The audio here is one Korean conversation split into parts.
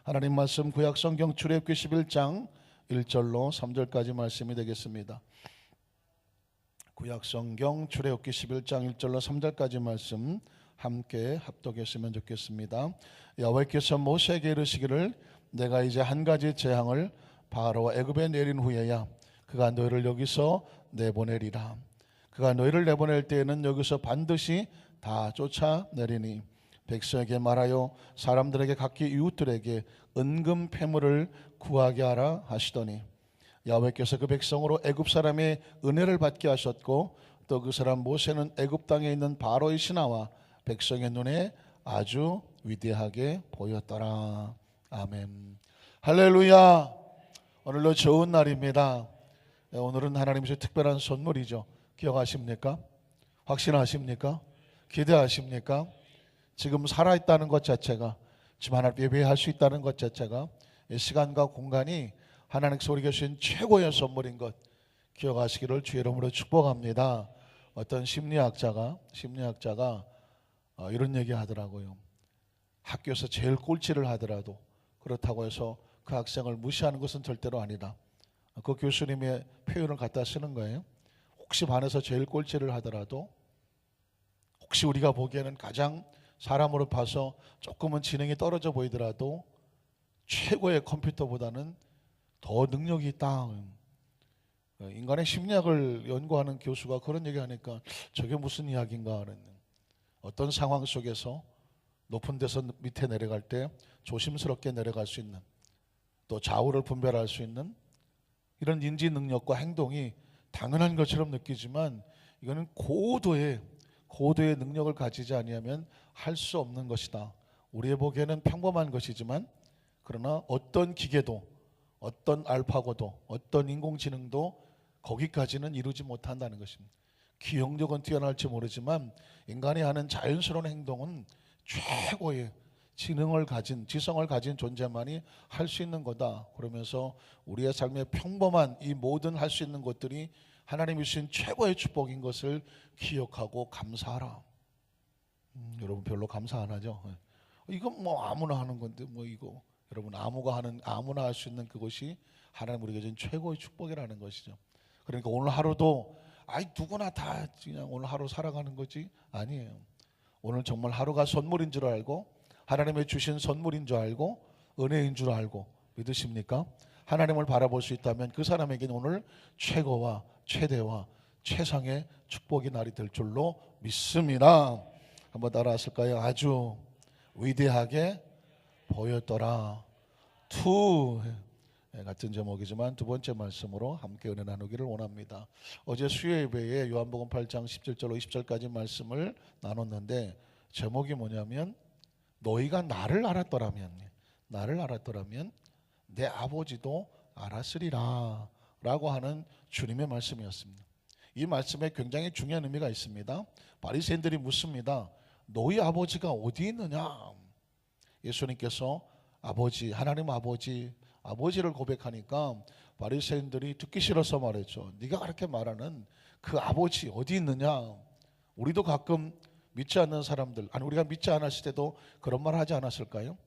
하나님 말씀 구약성경 출애굽기 11장 1절로 3절까지 말씀이 되겠습니다. 구약성경 출애굽기 11장 1절로 3절까지 말씀 함께 합독했으면 좋겠습니다. 여호와께서 모세에게 이르시기를 내가 이제 한 가지 재앙을 바로와 애굽에 내린 후에야 그가 너희를 여기서 내보내리라. 그가 너희를 내보낼 때에는 여기서 반드시 다 쫓아내리니 백성에게 말하여 사람들에게 각기 이웃들에게 은금 패물을 구하게 하라 하시더니 야훼께서 그 백성으로 애굽 사람의 은혜를 받게 하셨고 또 그 사람 모세는 애굽 땅에 있는 바로의 신하와 백성의 눈에 아주 위대하게 보였더라. 아멘. 할렐루야. 오늘도 좋은 날입니다. 오늘은 하나님의 특별한 선물이죠. 기억하십니까? 확신하십니까? 기대하십니까? 지금 살아있다는 것 자체가, 지금 하나님 예배할 수 있다는 것 자체가 시간과 공간이 하나님께서 우리에게 주신 최고의 선물인 것 기억하시기를 주의 이름으로 축복합니다. 어떤 심리학자가 이런 얘기 하더라고요. 학교에서 제일 꼴찌를 하더라도 그렇다고 해서 그 학생을 무시하는 것은 절대로 아니다. 그 교수님의 표현을 갖다 쓰는 거예요. 혹시 반에서 제일 꼴찌를 하더라도 혹시 우리가 보기에는 가장 사람으로 봐서 조금은 지능이 떨어져 보이더라도 최고의 컴퓨터보다는 더 능력이 있다. 인간의 심리학을 연구하는 교수가 그런 얘기하니까 저게 무슨 이야기인가 하는, 어떤 상황 속에서 높은 데서 밑에 내려갈 때 조심스럽게 내려갈 수 있는, 또 좌우를 분별할 수 있는 이런 인지 능력과 행동이 당연한 것처럼 느끼지만 이거는 고도의 능력을 가지지 아니하면 할 수 없는 것이다. 우리의 보기에는 평범한 것이지만 그러나 어떤 기계도, 어떤 알파고도, 어떤 인공지능도 거기까지는 이루지 못한다는 것입니다. 기억력은 뛰어날지 모르지만 인간이 하는 자연스러운 행동은 최고의 지성을 가진 존재만이 할 수 있는 거다. 그러면서 우리의 삶의 평범한 이 모든 할 수 있는 것들이 하나님이 주신 최고의 축복인 것을 기억하고 감사하라. 여러분 별로 감사 안 하죠? 이건 뭐 아무나 하는 건데 뭐 이거 여러분 아무나 할 수 있는 그것이 하나님 우리에게 준 최고의 축복이라는 것이죠. 그러니까 오늘 하루도 누구나 다 그냥 오늘 하루 살아가는 거지 아니에요. 오늘 정말 하루가 선물인 줄 알고 하나님의 주신 선물인 줄 알고 은혜인 줄 알고 믿으십니까? 하나님을 바라볼 수 있다면 그 사람에게는 오늘 최고와 최대와 최상의 축복의 날이 될 줄로 믿습니다. 한번 따라하실까요? 아주 위대하게 보였더라. 같은 제목이지만 두 번째 말씀으로 함께 은혜 나누기를 원합니다. 어제 수요 예배에 요한복음 8장 17절로 20절까지 말씀을 나눴는데 제목이 뭐냐면 너희가 나를 알았더라면 내 아버지도 알았으리라 라고 하는 주님의 말씀이었습니다. 이 말씀에 굉장히 중요한 의미가 있습니다. 바리새인들이 묻습니다. 너희 아버지가 어디 있느냐? 예수님께서 하나님 아버지를 고백하니까 바리새인들이 듣기 싫어서 말했죠. 네가 그렇게 말하는 그 아버지 어디 있느냐? 우리도 가끔 믿지 않는 사람들, 우리가 믿지 않았을 때도 그런 말 하지 않았을까요?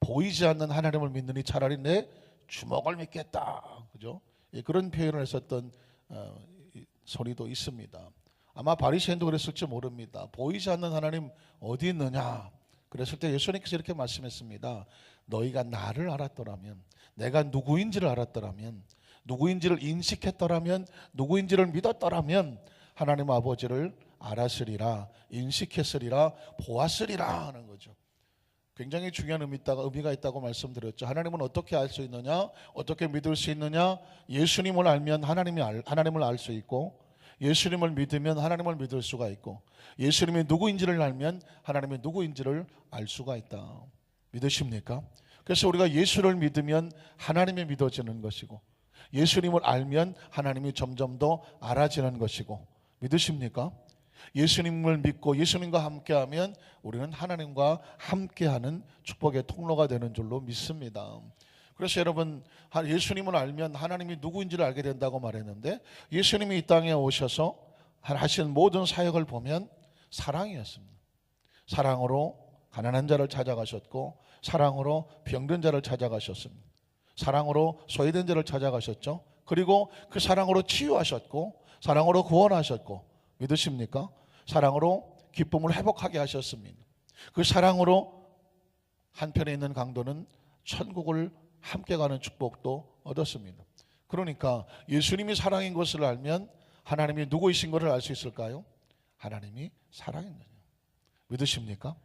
보이지 않는 하나님을 믿느니 차라리 내 주먹을 믿겠다. 그죠? 그런 표현을 했었던 소리도 있습니다. 아마 바리새인도 그랬을지 모릅니다. 보이지 않는 하나님 어디 있느냐? 그랬을 때 예수님께서 이렇게 말씀했습니다. 너희가 나를 알았더라면, 내가 누구인지를 알았더라면, 누구인지를 인식했더라면, 누구인지를 믿었더라면 하나님 아버지를 알았으리라, 인식했으리라, 보았으리라 하는 거죠. 굉장히 중요한 의미가 있다고 말씀드렸죠. 하나님은 어떻게 알 수 있느냐? 어떻게 믿을 수 있느냐? 예수님을 알면 하나님을 알 수 있고, 예수님을 믿으면 하나님을 믿을 수가 있고, 예수님이 누구인지를 알면 하나님이 누구인지를 알 수가 있다. 믿으십니까? 그래서 우리가 예수를 믿으면 하나님이 믿어지는 것이고, 예수님을 알면 하나님이 점점 더 알아지는 것이고, 믿으십니까? 예수님을 믿고 예수님과 함께하면 우리는 하나님과 함께하는 축복의 통로가 되는 줄로 믿습니다. 그래서 여러분, 예수님을 알면 하나님이 누구인지를 알게 된다고 말했는데, 예수님이 이 땅에 오셔서 하신 모든 사역을 보면 사랑이었습니다. 사랑으로 가난한 자를 찾아가셨고, 사랑으로 병든 자를 찾아가셨습니다. 사랑으로 소외된 자를 찾아가셨죠. 그리고 그 사랑으로 치유하셨고 사랑으로 구원하셨고, 믿으십니까? 사랑으로 기쁨을 회복하게 하셨습니다. 그 사랑으로 한편에 있는 강도는 천국을 함께 가는 축복도 얻었습니다. 그러니까 예수님이 사랑인 것을 알면 하나님이 누구이신 것을 알 수 있을까요? 하나님이 사랑인 거예요. 믿으십니까?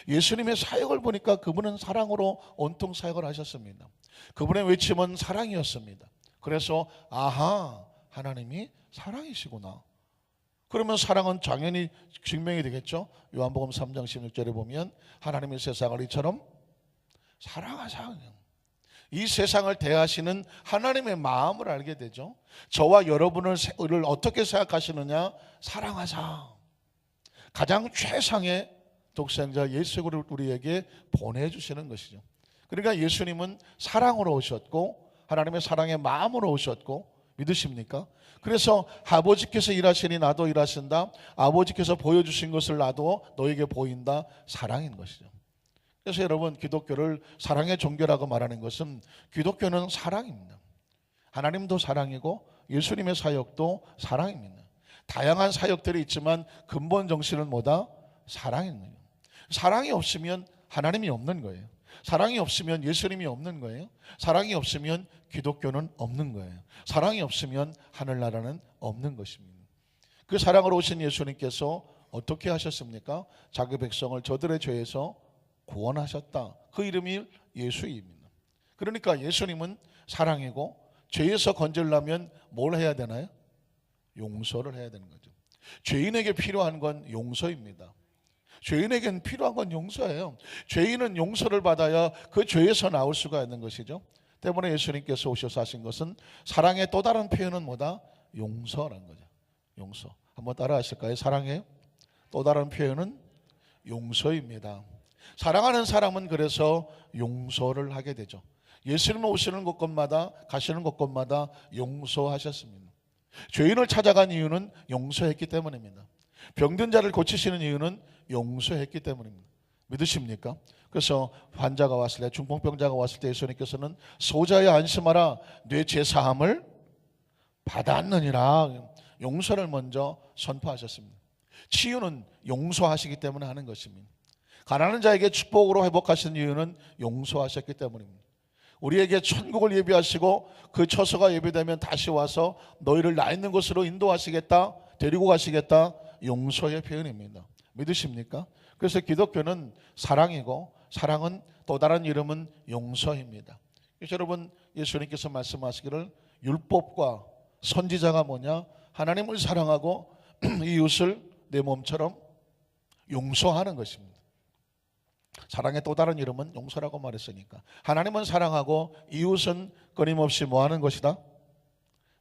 예수님의 사역을 보니까 그분은 사랑으로 온통 사역을 하셨습니다. 그분의 외침은 사랑이었습니다. 그래서 아하, 하나님이 사랑이시구나. 그러면 사랑은 당연히 증명이 되겠죠. 요한복음 3장 16절에 보면 하나님의 세상을 이처럼 사랑하사, 이 세상을 대하시는 하나님의 마음을 알게 되죠. 저와 여러분을 어떻게 생각하시느냐? 사랑하사. 가장 최상의 독생자 예수를 우리에게 보내주시는 것이죠. 그러니까 예수님은 사랑으로 오셨고 하나님의 사랑의 마음으로 오셨고, 믿으십니까? 그래서 아버지께서 일하시니 나도 일하신다. 아버지께서 보여주신 것을 나도 너에게 보인다. 사랑인 것이죠. 그래서 여러분, 기독교를 사랑의 종교라고 말하는 것은 기독교는 사랑입니다. 하나님도 사랑이고 예수님의 사역도 사랑입니다. 다양한 사역들이 있지만 근본 정신은 뭐다? 사랑입니다. 사랑이 없으면 하나님이 없는 거예요. 사랑이 없으면 예수님이 없는 거예요. 사랑이 없으면 기독교는 없는 거예요. 사랑이 없으면 하늘나라는 없는 것입니다. 그 사랑으로 오신 예수님께서 어떻게 하셨습니까? 자기 백성을 저들의 죄에서 구원하셨다. 그 이름이 예수입니다. 그러니까 예수님은 사랑이고 죄에서 건지려면 뭘 해야 되나요? 용서를 해야 되는 거죠. 죄인에게 필요한 건 용서입니다. 죄인에게는 필요한 건 용서예요. 죄인은 용서를 받아야 그 죄에서 나올 수가 있는 것이죠. 때문에 예수님께서 오셔서 하신 것은 사랑의 또 다른 표현은 뭐다? 용서라는 거죠. 용서. 한번 따라 하실까요? 사랑의 또 다른 표현은 용서입니다. 사랑하는 사람은 그래서 용서를 하게 되죠. 예수님 오시는 곳곳마다 가시는 곳곳마다 용서하셨습니다. 죄인을 찾아간 이유는 용서했기 때문입니다. 병든 자를 고치시는 이유는 용서했기 때문입니다. 믿으십니까? 그래서 환자가 왔을 때, 중풍병자가 왔을 때 예수님께서는 소자야 안심하라, 내 죄사함을 받았느니라, 용서를 먼저 선포하셨습니다. 치유는 용서하시기 때문에 하는 것입니다. 가난한 자에게 축복으로 회복하신 이유는 용서하셨기 때문입니다. 우리에게 천국을 예비하시고 그 처소가 예비되면 다시 와서 너희를 나 있는 곳으로 인도하시겠다, 데리고 가시겠다, 용서의 표현입니다. 믿으십니까? 그래서 기독교는 사랑이고 사랑은 또 다른 이름은 용서입니다. 그래서 여러분, 예수님께서 말씀하시기를 율법과 선지자가 뭐냐? 하나님을 사랑하고 이웃을 내 몸처럼 용서하는 것입니다. 사랑의 또 다른 이름은 용서라고 말했으니까 하나님은 사랑하고 이웃은 끊임없이 뭐 하는 것이다?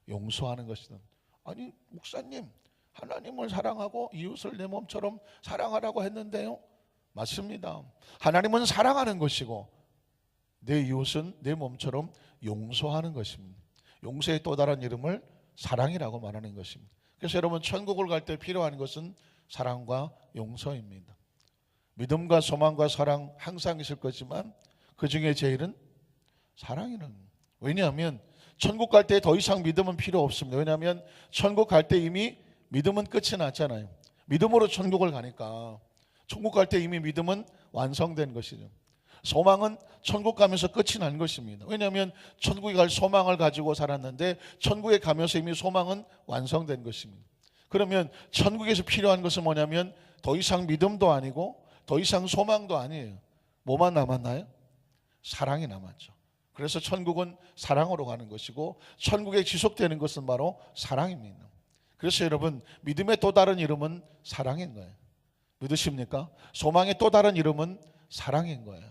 용서하는 것이다. 아니 목사님, 하나님을 사랑하고 이웃을 내 몸처럼 사랑하라고 했는데요. 맞습니다. 하나님은 사랑하는 것이고 내 이웃은 내 몸처럼 용서하는 것입니다. 용서의 또 다른 이름을 사랑이라고 말하는 것입니다. 그래서 여러분, 천국을 갈 때 필요한 것은 사랑과 용서입니다. 믿음과 소망과 사랑 항상 있을 거지만 그 중에 제일은 사랑이라는 거예요. 왜냐하면 천국 갈 때 더 이상 믿음은 필요 없습니다. 왜냐하면 천국 갈 때 이미 믿음은 끝이 났잖아요. 믿음으로 천국을 가니까 천국 갈 때 이미 믿음은 완성된 것이죠. 소망은 천국 가면서 끝이 난 것입니다. 왜냐하면 천국에 갈 소망을 가지고 살았는데 천국에 가면서 이미 소망은 완성된 것입니다. 그러면 천국에서 필요한 것은 뭐냐면 더 이상 믿음도 아니고 더 이상 소망도 아니에요. 뭐만 남았나요? 사랑이 남았죠. 그래서 천국은 사랑으로 가는 것이고 천국에 지속되는 것은 바로 사랑입니다. 그래서 여러분, 믿음의 또 다른 이름은 사랑인 거예요. 믿으십니까? 소망의 또 다른 이름은 사랑인 거예요.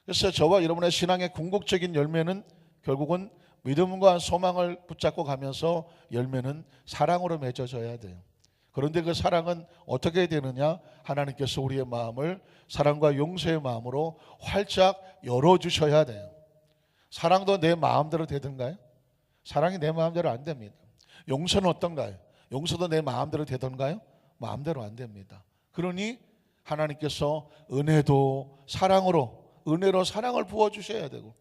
그래서 저와 여러분의 신앙의 궁극적인 열매는 결국은 믿음과 소망을 붙잡고 가면서 열매는 사랑으로 맺어져야 돼요. 그런데 그 사랑은 어떻게 되느냐? 하나님께서 우리의 마음을 사랑과 용서의 마음으로 활짝 열어주셔야 돼요. 사랑도 내 마음대로 되던가요? 사랑이 내 마음대로 안 됩니다. 용서는 어떤가요? 용서도 내 마음대로 되던가요? 마음대로 안 됩니다. 그러니 하나님께서 은혜도 사랑으로 은혜로 사랑을 부어주셔야 되고,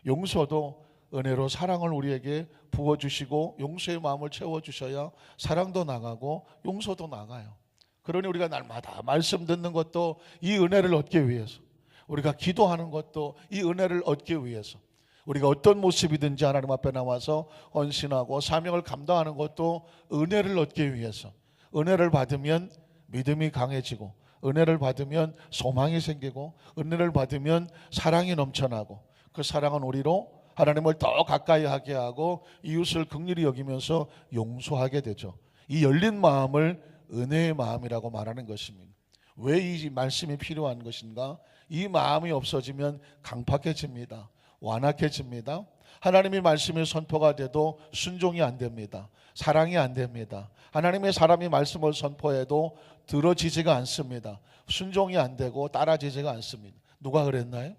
용서도 은혜로 사랑을 우리에게 부어주시고 용서의 마음을 채워주셔야 사랑도 나가고 용서도 나가요. 그러니 우리가 날마다 말씀 듣는 것도 이 은혜를 얻기 위해서, 우리가 기도하는 것도 이 은혜를 얻기 위해서, 우리가 어떤 모습이든지 하나님 앞에 나와서 헌신하고 사명을 감당하는 것도 은혜를 얻기 위해서. 은혜를 받으면 믿음이 강해지고, 은혜를 받으면 소망이 생기고, 은혜를 받으면 사랑이 넘쳐나고, 그 사랑은 우리로 하나님을 더 가까이 하게 하고 이웃을 긍휼히 여기면서 용서하게 되죠. 이 열린 마음을 은혜의 마음이라고 말하는 것입니다. 왜 이 말씀이 필요한 것인가? 이 마음이 없어지면 강팍해집니다. 완악해집니다. 하나님의 말씀이 선포가 돼도 순종이 안 됩니다. 사랑이 안 됩니다. 하나님의 사람이 말씀을 선포해도 들어지지가 않습니다. 순종이 안 되고 따라지지가 않습니다. 누가 그랬나요?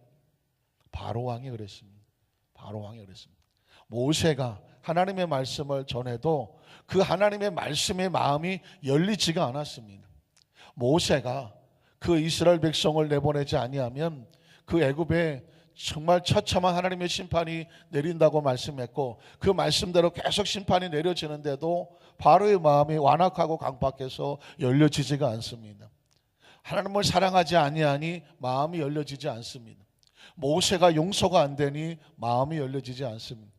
바로왕이 그랬습니다. 바로왕이 그랬습니다. 모세가 하나님의 말씀을 전해도 그 하나님의 말씀의 마음이 열리지가 않았습니다. 모세가 그 이스라엘 백성을 내보내지 아니하면 그 애굽에 정말 처참한 하나님의 심판이 내린다고 말씀했고, 그 말씀대로 계속 심판이 내려지는데도 바로의 마음이 완악하고 강팍해서 열려지지가 않습니다. 하나님을 사랑하지 아니하니 마음이 열려지지 않습니다. 모세가 용서가 안 되니 마음이 열려지지 않습니다.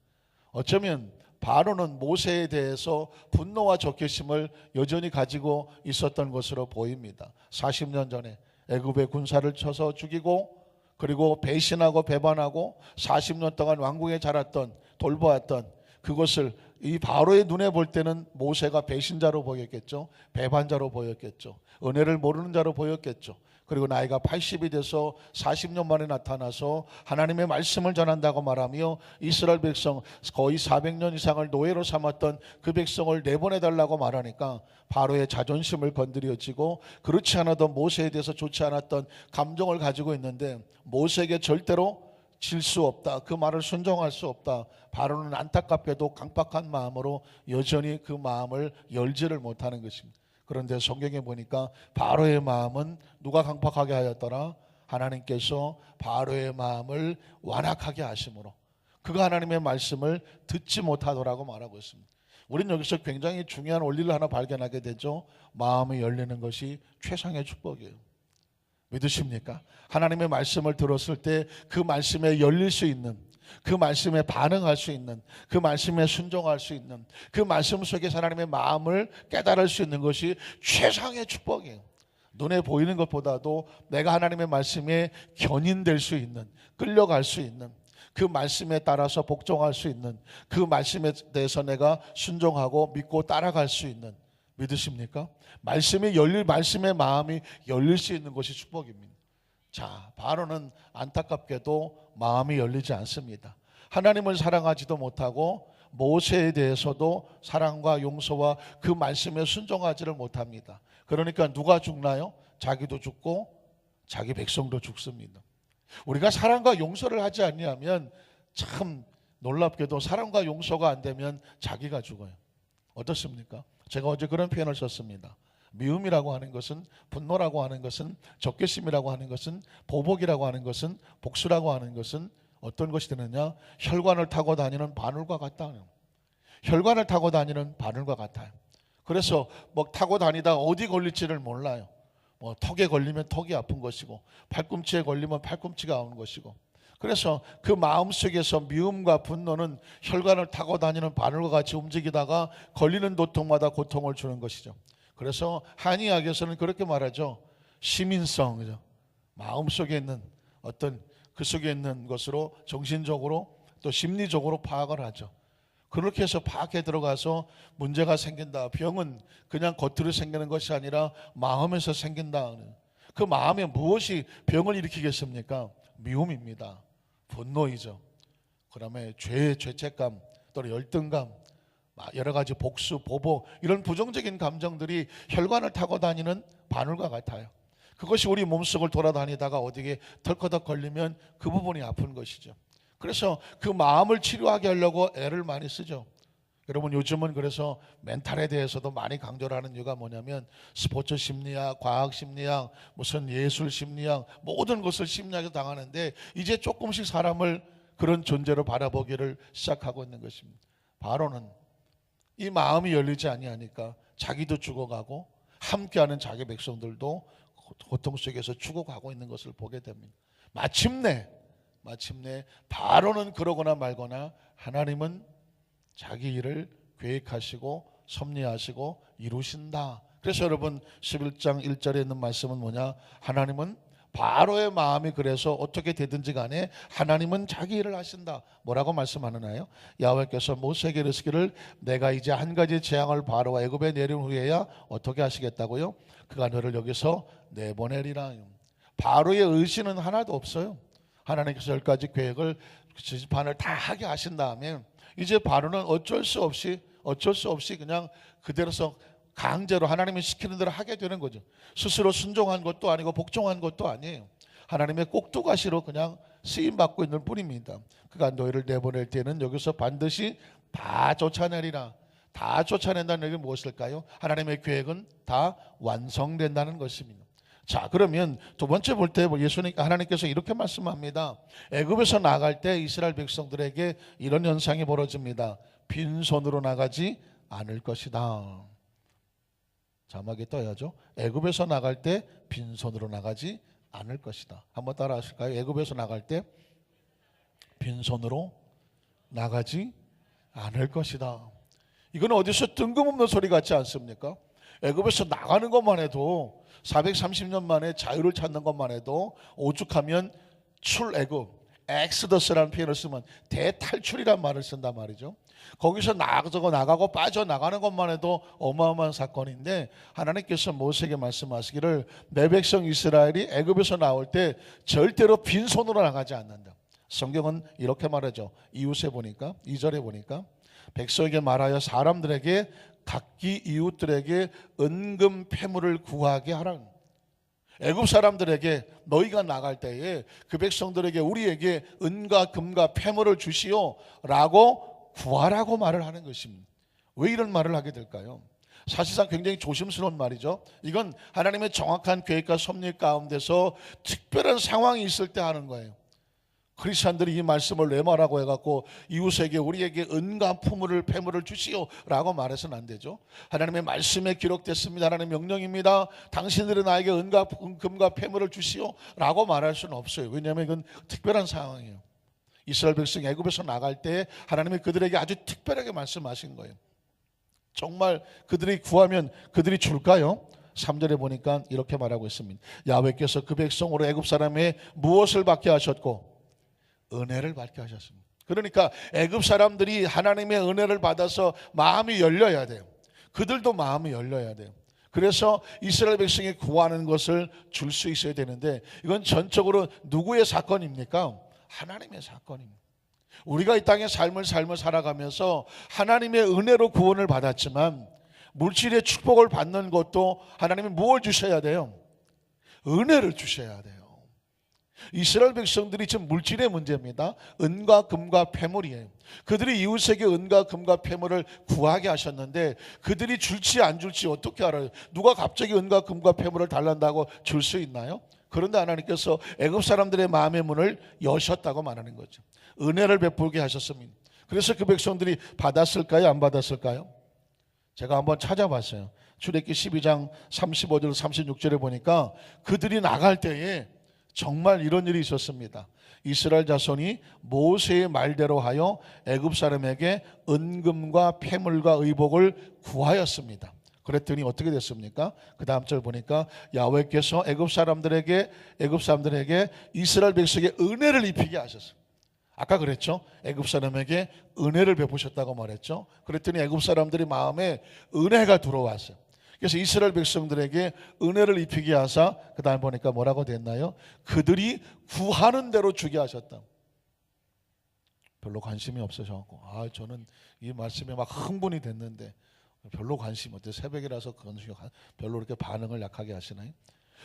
어쩌면 바로는 모세에 대해서 분노와 적개심을 여전히 가지고 있었던 것으로 보입니다. 40년 전에 애굽의 군사를 쳐서 죽이고, 그리고 배신하고 배반하고 40년 동안 왕궁에 자랐던, 돌보았던 그것을 이 바로의 눈에 볼 때는 모세가 배신자로 보였겠죠. 배반자로 보였겠죠. 은혜를 모르는 자로 보였겠죠. 그리고 나이가 80이 돼서 40년 만에 나타나서 하나님의 말씀을 전한다고 말하며 이스라엘 백성 거의 400년 이상을 노예로 삼았던 그 백성을 내보내달라고 말하니까 바로의 자존심을 건드려지고, 그렇지 않아도 모세에 대해서 좋지 않았던 감정을 가지고 있는데 모세에게 절대로 질 수 없다, 그 말을 순종할 수 없다. 바로는 안타깝게도 강팍한 마음으로 여전히 그 마음을 열지를 못하는 것입니다. 그런데 성경에 보니까 바로의 마음은 누가 강팍하게 하였더라? 하나님께서 바로의 마음을 완악하게 하심으로 그가 하나님의 말씀을 듣지 못하더라고 말하고 있습니다. 우리는 여기서 굉장히 중요한 원리를 하나 발견하게 되죠. 마음이 열리는 것이 최상의 축복이에요. 믿으십니까? 하나님의 말씀을 들었을 때 그 말씀에 열릴 수 있는, 그 말씀에 반응할 수 있는, 그 말씀에 순종할 수 있는, 그 말씀 속에 하나님의 마음을 깨달을 수 있는 것이 최상의 축복이에요. 눈에 보이는 것보다도 내가 하나님의 말씀에 견인될 수 있는, 끌려갈 수 있는, 그 말씀에 따라서 복종할 수 있는, 그 말씀에 대해서 내가 순종하고 믿고 따라갈 수 있는, 믿으십니까? 말씀의 마음이 열릴 수 있는 것이 축복입니다. 자, 바로는 안타깝게도 마음이 열리지 않습니다. 하나님을 사랑하지도 못하고 모세에 대해서도 사랑과 용서와 그 말씀에 순종하지를 못합니다. 그러니까 누가 죽나요? 자기도 죽고 자기 백성도 죽습니다. 우리가 사랑과 용서를 하지 아니하면 참 놀랍게도 사랑과 용서가 안 되면 자기가 죽어요. 어떻습니까? 제가 어제 그런 표현을 썼습니다. 미움이라고 하는 것은, 분노라고 하는 것은, 적개심이라고 하는 것은, 보복이라고 하는 것은, 복수라고 하는 것은 어떤 것이 되느냐? 혈관을 타고 다니는 바늘과 같다. 혈관을 타고 다니는 바늘과 같아요. 그래서 뭐 타고 다니다 어디 걸릴지를 몰라요. 뭐 턱에 걸리면 턱이 아픈 것이고, 팔꿈치에 걸리면 팔꿈치가 아픈 것이고, 그래서 그 마음속에서 미움과 분노는 혈관을 타고 다니는 바늘과 같이 움직이다가 걸리는 고통마다 고통을 주는 것이죠. 그래서 한의학에서는 그렇게 말하죠. 시민성, 그죠? 마음속에 있는 어떤 그 속에 있는 것으로 정신적으로 또 심리적으로 파악을 하죠. 그렇게 해서 파악해 들어가서 문제가 생긴다. 병은 그냥 겉으로 생기는 것이 아니라 마음에서 생긴다. 그 마음에 무엇이 병을 일으키겠습니까? 미움입니다. 분노이죠. 그다음에 죄책감, 또는 열등감, 여러 가지 복수, 보복, 이런 부정적인 감정들이 혈관을 타고 다니는 바늘과 같아요. 그것이 우리 몸속을 돌아다니다가 어디에 덜커덕 걸리면 그 부분이 아픈 것이죠. 그래서 그 마음을 치료하게 하려고 애를 많이 쓰죠. 여러분 요즘은 그래서 멘탈에 대해서도 많이 강조를 하는 이유가 뭐냐면 스포츠 심리학, 과학 심리학, 무슨 예술 심리학, 모든 것을 심리학에서 당하는데 이제 조금씩 사람을 그런 존재로 바라보기를 시작하고 있는 것입니다. 바로는 이 마음이 열리지 아니하니까 자기도 죽어가고 함께하는 자기 백성들도 고통 속에서 죽어가고 있는 것을 보게 됩니다. 마침내 바로는 그러거나 말거나 하나님은 자기 일을 계획하시고 섭리하시고 이루신다. 그래서 여러분 11장 1절에 있는 말씀은 뭐냐? 하나님은 바로의 마음이 그래서 어떻게 되든지 간에 하나님은 자기 일을 하신다. 뭐라고 말씀하느냐요? 야훼께서 모세에게 이르시기를 내가 이제 한 가지 재앙을 바로와 애굽에 내린 후에야 어떻게 하시겠다고요? 그가 너를 여기서 내보내리라. 바로의 의지는 하나도 없어요. 하나님께서 10가지 계획을 지지판을 다 하게 하신 다음에 이제 바로는 어쩔 수 없이 그냥 그대로서 강제로 하나님이 시키는 대로 하게 되는 거죠. 스스로 순종한 것도 아니고 복종한 것도 아니에요. 하나님의 꼭두가시로 그냥 쓰임받고 있는 뿐입니다. 그가 너희를 내보낼 때는 여기서 반드시 다 쫓아내리라. 다 쫓아낸다는 얘기는 무엇일까요? 하나님의 계획은 다 완성된다는 것입니다. 자, 그러면 두 번째 볼 때 하나님께서 이렇게 말씀합니다. 애굽에서 나갈 때 이스라엘 백성들에게 이런 현상이 벌어집니다. 빈손으로 나가지 않을 것이다. 자막에 떠야죠. 애굽에서 나갈 때 빈손으로 나가지 않을 것이다. 한번 따라 하실까요? 애굽에서 나갈 때 빈손으로 나가지 않을 것이다. 이건 어디서 뜬금없는 소리 같지 않습니까? 애굽에서 나가는 것만 해도 430년 만에 자유를 찾는 것만 해도 오죽하면 출애굽, 엑스더스라는 표현을 쓰면 대탈출이란 말을 쓴단 말이죠. 거기서 나가고 빠져나가는 것만 해도 어마어마한 사건인데 하나님께서 모세에게 말씀하시기를 내 백성 이스라엘이 애굽에서 나올 때 절대로 빈손으로 나가지 않는다. 성경은 이렇게 말하죠. 이웃에 보니까 2절에 보니까 백성에게 말하여 사람들에게 각기 이웃들에게 은금 패물을 구하게 하라. 애굽 사람들에게 너희가 나갈 때에 그 백성들에게 우리에게 은과 금과 패물을 주시오 라고 구하라고 말을 하는 것입니다. 왜 이런 말을 하게 될까요? 사실상 굉장히 조심스러운 말이죠. 이건 하나님의 정확한 계획과 섭리 가운데서 특별한 상황이 있을 때 하는 거예요. 크리스찬들이 이 말씀을 왜 말하고 해갖고 이웃에게 우리에게 은과 패물을 주시오 라고 말해서는 안 되죠. 하나님의 말씀에 기록됐습니다. 하나님의 명령입니다. 당신들은 나에게 은과 금과 패물을 주시오 라고 말할 수는 없어요. 왜냐하면 이건 특별한 상황이에요. 이스라엘 백성이 애굽에서 나갈 때 하나님이 그들에게 아주 특별하게 말씀하신 거예요. 정말 그들이 구하면 그들이 줄까요? 3절에 보니까 이렇게 말하고 있습니다. 야훼께서 그 백성으로 애굽 사람의 무엇을 받게 하셨고 은혜를 받게 하셨습니다. 그러니까 애굽 사람들이 하나님의 은혜를 받아서 마음이 열려야 돼요. 그들도 마음이 열려야 돼요. 그래서 이스라엘 백성이 구하는 것을 줄 수 있어야 되는데 이건 전적으로 누구의 사건입니까? 하나님의 사건입니다. 우리가 이 땅의 삶을 살아가면서 하나님의 은혜로 구원을 받았지만 물질의 축복을 받는 것도 하나님이 무엇을 주셔야 돼요? 은혜를 주셔야 돼요. 이스라엘 백성들이 지금 물질의 문제입니다. 은과 금과 패물이에요. 그들이 이웃에게 은과 금과 패물을 구하게 하셨는데 그들이 줄지 안 줄지 어떻게 알아요? 누가 갑자기 은과 금과 패물을 달란다고 줄 수 있나요? 그런데 하나님께서 애굽 사람들의 마음의 문을 여셨다고 말하는 거죠. 은혜를 베풀게 하셨습니다. 그래서 그 백성들이 받았을까요? 안 받았을까요? 제가 한번 찾아봤어요. 출애굽기 12장 35절 36절에 보니까 그들이 나갈 때에 정말 이런 일이 있었습니다. 이스라엘 자손이 모세의 말대로 하여 애굽 사람에게 은금과 패물과 의복을 구하였습니다. 그랬더니 어떻게 됐습니까? 그 다음 절 보니까 야훼께서 애굽 사람들에게 이스라엘 백성에게 은혜를 입히게 하셨어요. 아까 그랬죠? 애굽 사람에게 은혜를 베푸셨다고 말했죠. 그랬더니 애굽 사람들이 마음에 은혜가 들어왔어요. 그래서 이스라엘 백성들에게 은혜를 입히게 하사 그 다음 보니까 뭐라고 됐나요? 그들이 구하는 대로 주게 하셨다. 별로 관심이 없으셔갖고 저는 이 말씀에 막 흥분이 됐는데 별로 관심 없대요. 새벽이라서 그건 별로 이렇게 반응을 약하게 하시나요?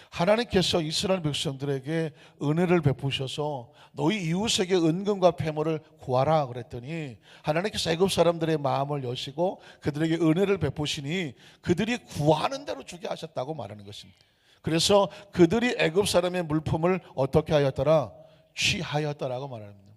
하나님께서 이스라엘 백성들에게 은혜를 베푸셔서 너희 이웃에게 은금과 패물을 구하라 그랬더니 하나님께서 애굽 사람들의 마음을 여시고 그들에게 은혜를 베푸시니 그들이 구하는 대로 주게 하셨다고 말하는 것입니다. 그래서 그들이 애굽 사람의 물품을 어떻게 하였더라? 취하였더라고 말합니다.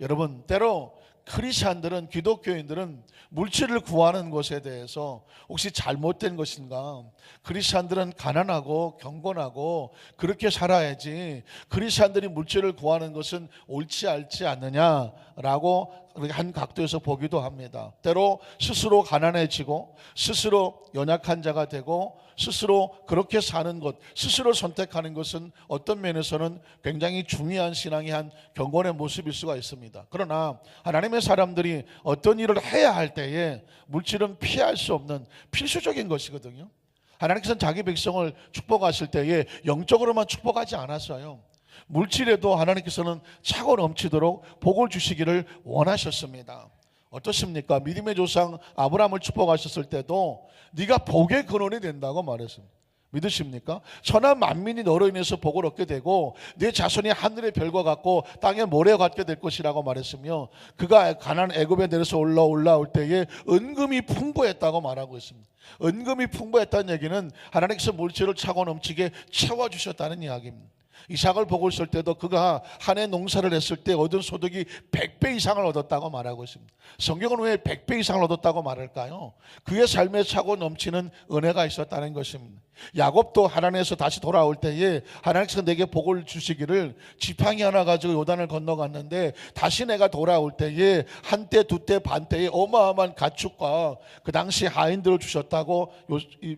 여러분, 때로 크리스찬들은, 기독교인들은 물질을 구하는 것에 대해서 혹시 잘못된 것인가? 크리스찬들은 가난하고 경건하고 그렇게 살아야지 크리스찬들이 물질을 구하는 것은 옳지 않느냐라고 한 각도에서 보기도 합니다. 때로 스스로 가난해지고 스스로 연약한 자가 되고 스스로 그렇게 사는 것, 스스로 선택하는 것은 어떤 면에서는 굉장히 중요한 신앙의 한 경건의 모습일 수가 있습니다. 그러나 하나님의 사람들이 어떤 일을 해야 할 때에 물질은 피할 수 없는 필수적인 것이거든요. 하나님께서는 자기 백성을 축복하실 때에 영적으로만 축복하지 않았어요. 물질에도 하나님께서는 차고 넘치도록 복을 주시기를 원하셨습니다. 어떻습니까? 믿음의 조상 아브라함을 축복하셨을 때도 네가 복의 근원이 된다고 말했습니다. 믿으십니까? 천하 만민이 너로 인해서 복을 얻게 되고 내 자손이 하늘의 별과 같고 땅의 모래와 같게 될 것이라고 말했으며 그가 가나안 애굽에 내려서 올라올 때에 은금이 풍부했다고 말하고 있습니다. 은금이 풍부했다는 얘기는 하나님께서 물질을 차고 넘치게 채워주셨다는 이야기입니다. 이삭을 복을 쓸 때도 그가 한 해 농사를 했을 때 얻은 소득이 100배 이상을 얻었다고 말하고 있습니다. 성경은 왜 100배 이상을 얻었다고 말할까요? 그의 삶에 차고 넘치는 은혜가 있었다는 것입니다. 야곱도 하나님에서 다시 돌아올 때에 하나님께서 내게 복을 주시기를 지팡이 하나 가지고 요단을 건너갔는데 다시 내가 돌아올 때에 한때 두때 반때에 어마어마한 가축과 그 당시 하인들을 주셨다고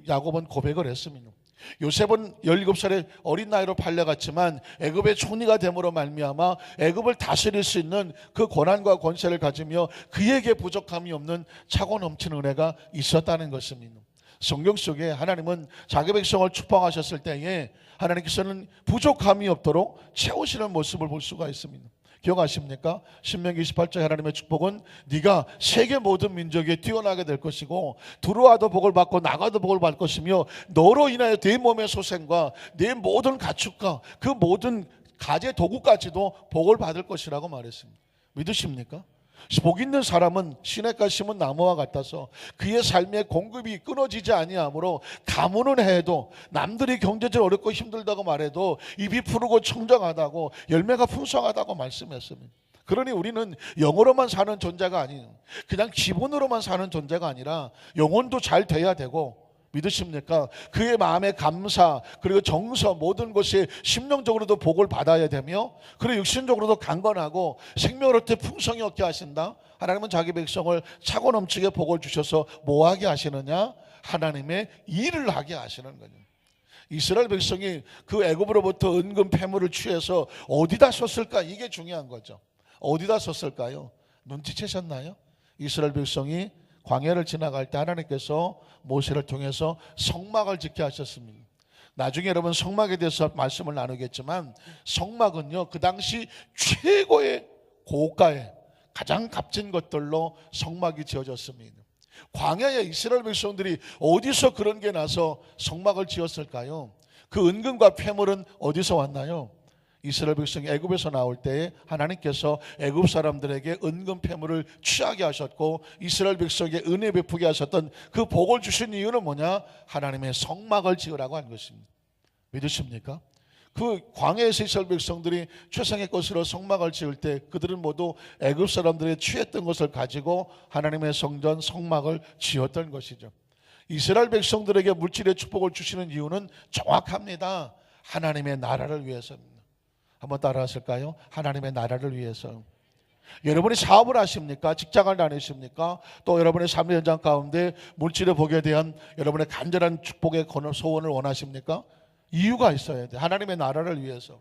야곱은 고백을 했습니다. 요셉은 17살의 어린 나이로 팔려갔지만 애굽의 총리가 됨으로 말미암아 애굽을 다스릴 수 있는 그 권한과 권세를 가지며 그에게 부족함이 없는 차고 넘치는 은혜가 있었다는 것입니다. 성경 속에 하나님은 자기 백성을 축복하셨을 때에 하나님께서는 부족함이 없도록 채우시는 모습을 볼 수가 있습니다. 기억하십니까? 신명기 28장 하나님의 축복은 네가 세계 모든 민족에 뛰어나게 될 것이고 들어와도 복을 받고 나가도 복을 받을 것이며 너로 인하여 네 몸의 소생과 네 모든 가축과 그 모든 가재 도구까지도 복을 받을 것이라고 말했습니다. 믿으십니까? 복 있는 사람은 시냇가 심은 나무와 같아서 그의 삶의 공급이 끊어지지 아니하므로 가문은 해도 남들이 경제적으로 어렵고 힘들다고 말해도 입이 푸르고 청정하다고 열매가 풍성하다고 말씀했습니다. 그러니 우리는 영으로만 사는 존재가 아니에요. 그냥 기본으로만 사는 존재가 아니라 영혼도 잘 돼야 되고, 믿으십니까? 그의 마음의 감사 그리고 정서 모든 것이 심령적으로도 복을 받아야 되며 그리고 육신적으로도 강건하고 생명을 얻게 풍성히 얻게 하신다. 하나님은 자기 백성을 차고 넘치게 복을 주셔서 뭐 하게 하시느냐? 하나님의 일을 하게 하시는 거죠. 이스라엘 백성이 그 애굽으로부터 은금 패물을 취해서 어디다 썼을까? 이게 중요한 거죠. 어디다 썼을까요? 눈치채셨나요? 이스라엘 백성이 광야를 지나갈 때 하나님께서 모세를 통해서 성막을 짓게 하셨습니다. 나중에 여러분 성막에 대해서 말씀을 나누겠지만 성막은요 그 당시 최고의 고가의 가장 값진 것들로 성막이 지어졌습니다. 광야에 이스라엘 백성들이 어디서 그런 게 나서 성막을 지었을까요? 그 은금과 패물은 어디서 왔나요? 이스라엘 백성이 애굽에서 나올 때에 하나님께서 애굽 사람들에게 은금 패물을 취하게 하셨고 이스라엘 백성에게 은혜 베푸게 하셨던 그 복을 주신 이유는 뭐냐? 하나님의 성막을 지으라고 한 것입니다. 믿으십니까? 그 광야에서 이스라엘 백성들이 최상의 것으로 성막을 지을 때 그들은 모두 애굽 사람들이 취했던 것을 가지고 하나님의 성전 성막을 지었던 것이죠. 이스라엘 백성들에게 물질의 축복을 주시는 이유는 정확합니다. 하나님의 나라를 위해서입니다. 한번 따라 하실까요? 하나님의 나라를 위해서. 여러분이 사업을 하십니까? 직장을 다니십니까? 또 여러분의 삶의 현장 가운데 물질의 복에 대한 여러분의 간절한 축복의 소원을 원하십니까? 이유가 있어야 돼. 하나님의 나라를 위해서,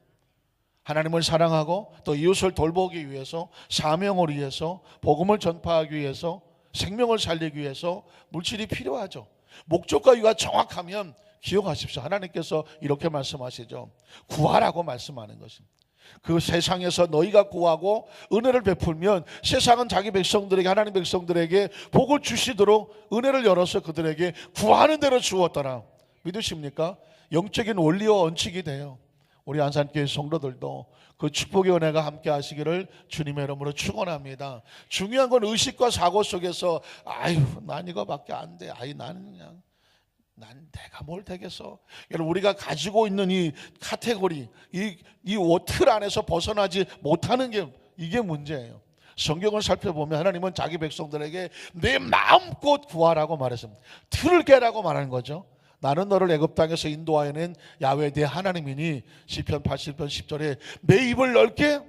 하나님을 사랑하고 또 이웃을 돌보기 위해서, 사명을 위해서, 복음을 전파하기 위해서, 생명을 살리기 위해서 물질이 필요하죠. 목적과 이유가 정확하면 기억하십시오. 하나님께서 이렇게 말씀하시죠. 구하라고 말씀하는 것입니다. 그 세상에서 너희가 구하고 은혜를 베풀면 세상은 자기 백성들에게, 하나님 백성들에게 복을 주시도록 은혜를 열어서 그들에게 구하는 대로 주었더라. 믿으십니까? 영적인 원리와 원칙이 돼요. 우리 안산교회 성도들도 그 축복의 은혜가 함께 하시기를 주님의 이름으로 축원합니다. 중요한 건 의식과 사고 속에서 아유 난 이거밖에 안 돼. 아이 나는 그냥 난 내가 뭘 되겠어. 여러분 우리가 가지고 있는 이 카테고리 이 틀 안에서 벗어나지 못하는 게 이게 문제예요. 성경을 살펴보면 하나님은 자기 백성들에게 내 마음껏 구하라고 말했습니다. 틀을 깨라고 말하는 거죠. 나는 너를 애굽 땅에서 인도하여낸 야훼 네 하나님이니 시편 80편 10절에 내 입을 넓게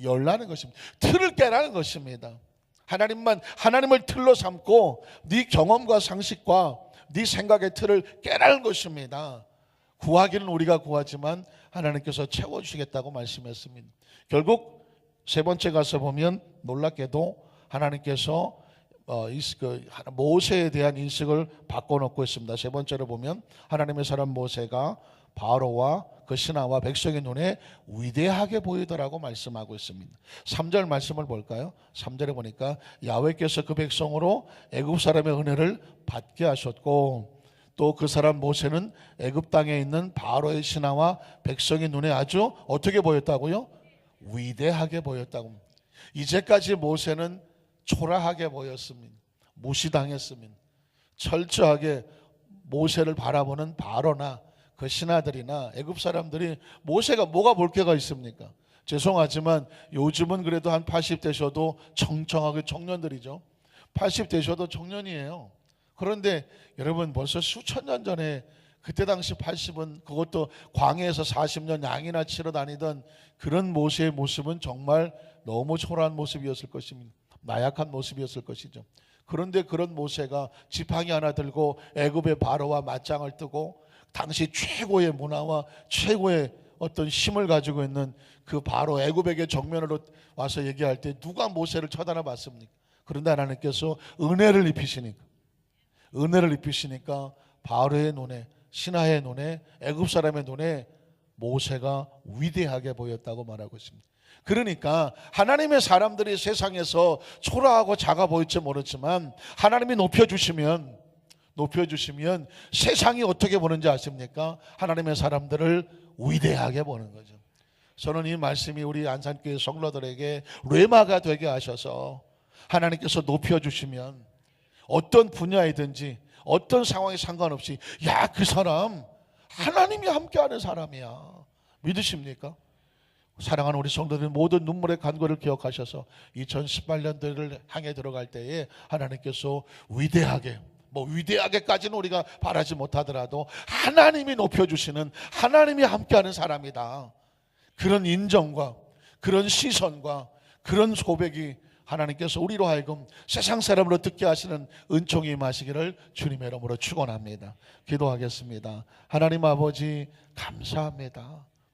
열라는 것입니다. 틀을 깨라는 것입니다. 하나님을 틀로 삼고 네 경험과 상식과 네 생각의 틀을 깨라는 것입니다. 구하기는 우리가 구하지만 하나님께서 채워주시겠다고 말씀했습니다. 결국 세 번째 가서 보면 놀랍게도 하나님께서 모세에 대한 인식을 바꿔놓고 있습니다. 세 번째로 보면 하나님의 사람 모세가 바로와 그 신하와 백성의 눈에 위대하게 보이더라고 말씀하고 있습니다. 3절 말씀을 볼까요? 3절에 보니까 야훼께서 그 백성으로 애굽 사람의 은혜를 받게 하셨고 또 그 사람 모세는 애굽 땅에 있는 바로의 신하와 백성의 눈에 아주 어떻게 보였다고요? 위대하게 보였다고. 이제까지 모세는 초라하게 보였습니다. 무시당했습니다. 철저하게 모세를 바라보는 바로나 그 신하들이나 애굽 사람들이 모세가 뭐가 볼 게가 있습니까? 죄송하지만 요즘은 그래도 한 80대셔도 청청하게 청년들이죠. 80대셔도 청년이에요. 그런데 여러분 벌써 수천 년 전에 그때 당시 80은 그것도 광야에서 40년 양이나 치러 다니던 그런 모세의 모습은 정말 너무 초라한 모습이었을 것입니다. 나약한 모습이었을 것이죠. 그런데 그런 모세가 지팡이 하나 들고 애굽의 바로와 맞짱을 뜨고 당시 최고의 문화와 최고의 어떤 힘을 가지고 있는 그 바로 애굽에게 정면으로 와서 얘기할 때 누가 모세를 쳐다나 봤습니까? 그런데 하나님께서 은혜를 입히시니까 바로의 눈에 신하의 눈에 애굽 사람의 눈에 모세가 위대하게 보였다고 말하고 있습니다. 그러니까 하나님의 사람들이 세상에서 초라하고 작아 보일지 모르지만 하나님이 높여주시면 세상이 어떻게 보는지 아십니까? 하나님의 사람들을 위대하게 보는 거죠. 저는 이 말씀이 우리 안산교회 성도들에게 뢰마가 되게 하셔서 하나님께서 높여주시면 어떤 분야이든지 어떤 상황에 상관없이 야, 그 사람 하나님이 함께하는 사람이야. 믿으십니까? 사랑하는 우리 성도들 모든 눈물의 간구를 기억하셔서 2018년도를 향해 들어갈 때에 하나님께서 위대하게까지는 우리가 바라지 못하더라도 하나님이 높여주시는 하나님이 함께하는 사람이다. 그런 인정과 그런 시선과 그런 고백이 하나님께서 우리로 하여금 세상 사람으로 듣게 하시는 은총이 임하시기를 주님의 이름으로 축원합니다. 기도하겠습니다. 하나님 아버지 감사합니다.